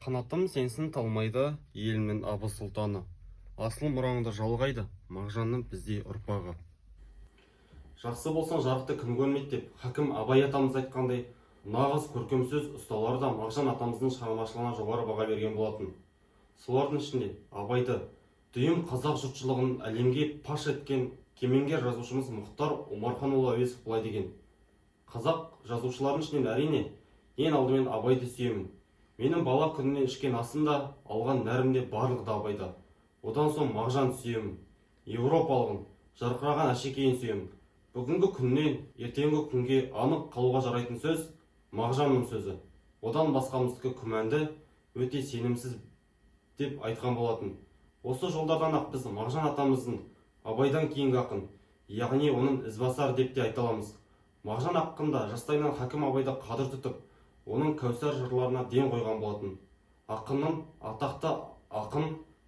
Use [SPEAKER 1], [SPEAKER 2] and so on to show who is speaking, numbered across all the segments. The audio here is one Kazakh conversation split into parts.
[SPEAKER 1] Қанатым сенсін талмайды, елімнің абы сұлтаны. Асыл мұраңды жалғайды, Мағжанның біздей ұрпағы. Жақсы болсан жарықты күн көрмейді деп, Хакім Абай атамыз айтқандай, нағыз көркем сөз ұсталары да Мағжан атамыздың шығармашылығына жоғары баға берген болатын. Солардың ішінде Абайды, дүйім қазақ жұртшылығын әлемге паш еткен кемеңгер жазушымыз Мұхтар Омарханұлы Әуезов былай деген: қазақ жазушылардың ішінен әрине ең алдымен Абайды сүйемін. Менің бала күнінен ішкен асында, алған нәрімде барлығы да Абайда. Одан соң Мағжан сүйемін. Европалығын, жарқыраған әшекейін сүйемін. Бүгінгі күннен ертеңгі күнге анық қалуға жарайтын сөз Мағжанның сөзі. Одан басқамыздікі күмәнді, өте сенімсіз деп айтқан болатын. Осы жолдардан ақ біз Мағжан атамыздың Абайдан кейінгі ақын, яғни оның ізбасар деп те айта аламыз. Мағжан ақында жастайынан Хакім Абайды қадір тұтып, оның Кәусар жырларына ден қойған болатын. Ақынның атақты ақын,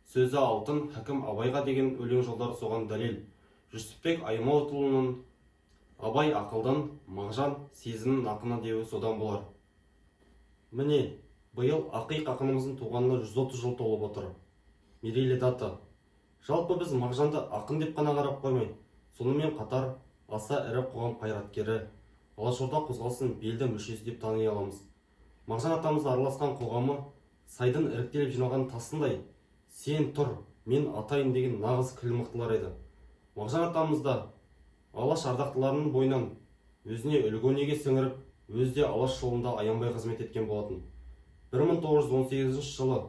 [SPEAKER 1] сөзі алтын, Хакім Абайға деген өлең жолдары соған дәлел. Жүсіпбек Аймауытұлының Абай ақылдан, Мағжан сезімнің ақыны деуі содан болар. Міне, биыл ақиқ ақынымыздың туғанына 130 жыл толып отыр. Мерейлі дата. Жалпы біз Мағжанды ақын деп қана қарап қоймай, сонымен қатар аса ірі қоғам қайраткері, Алашорда қозғалысының белді мүшесі деп тани аламыз. Мағжан атамызды араласқан қоғамы сайдың іріктеліп жиналған тасындай, сен тұр, мен атайын деген нағыз кіл мықтылар еді. Мағжан атамызда алаш ардақтыларының бойынан өзіне үлгі-өнеге сіңіріп, өзде алаш жолында аянбай қызмет еткен болатын. 1918 жылы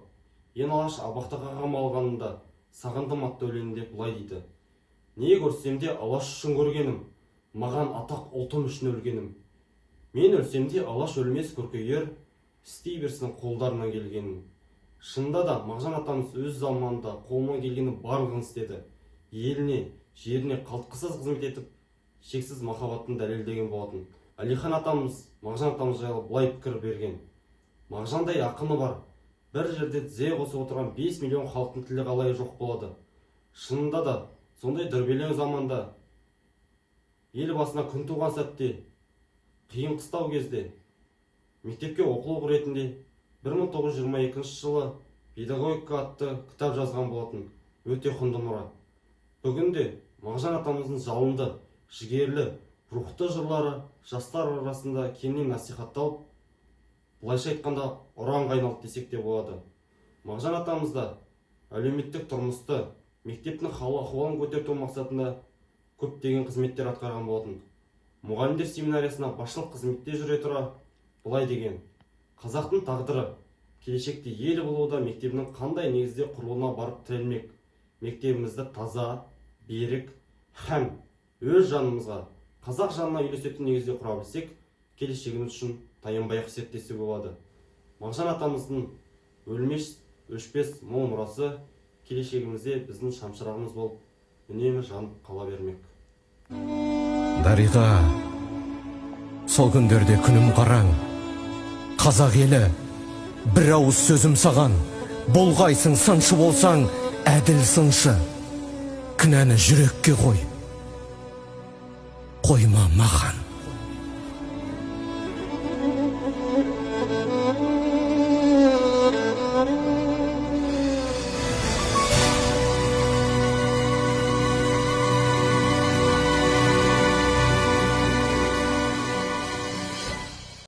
[SPEAKER 1] ең алаш абақты қағам алғанында сағындым атты өлеңінде бұлай дейді: не көрсем де алаш үшін көргенім, маған атақ ұлтым үшін өлгенім. Мен өлсем де алаш өлмес көркейер, істей берсін қолдарынан келгенін. Шынында да Мағжан атамыз өз заманында қолынан келгені барлығын істеді. Еліне, жеріне қалтқысыз қызмет етіп, шексіз махаббатын дәлелдеген болатын. Әлихан атамыз Мағжан атамыз жайлы былай пікір берген: Мағжандай ақыны бар, бір жерде тізе қосып отырған 5 миллион халықтың тілі қалай жоқ болады. Шынында да сондай дүрбелең заманда, ел басына күн туған сәтте, қиын қыстау кезде, мектепке оқулық ретінде 1922 жылы педагогика атты кітап жазған болатын. Өте құнды мұра. Бүгінде Мағжан атамыздың жалынды, жігерлі, рухты жырлары жастар арасында кеңінен насихатталып, былайша айтқанда ұранға айналды десек те болады. Мағжан атамызда әлеуметтік тұрмысты, мектептің хал ахуалын көтеру мақсатында көптеген қызметтер атқарған болатын. Мұғалімдер семинариясына басшылық қызметте жүре тұра былай деген: қазақтың тағдыры келешекте ел болуда мектебінің қандай негізде құрылуына барып тірелмек. Мектебімізді таза, берік һәм өз жанымызға, қазақ жанына үйлесетін негізде құра білсек, келешегіміз үшін таянбай қасиеттесе болады. Мағжан атамыздың өлмес, өшпес мол мұрасы келешегімізде біздің шамшырағымыз болып, үнемі жанып қала бермек.
[SPEAKER 2] Дариға, сол күндерде күнім қараң, қазақ елі, бір ауыз сөзім саған, болғайсың сыншы болсаң, әділ сыншы, кінәні жүрекке қой, қойма маған.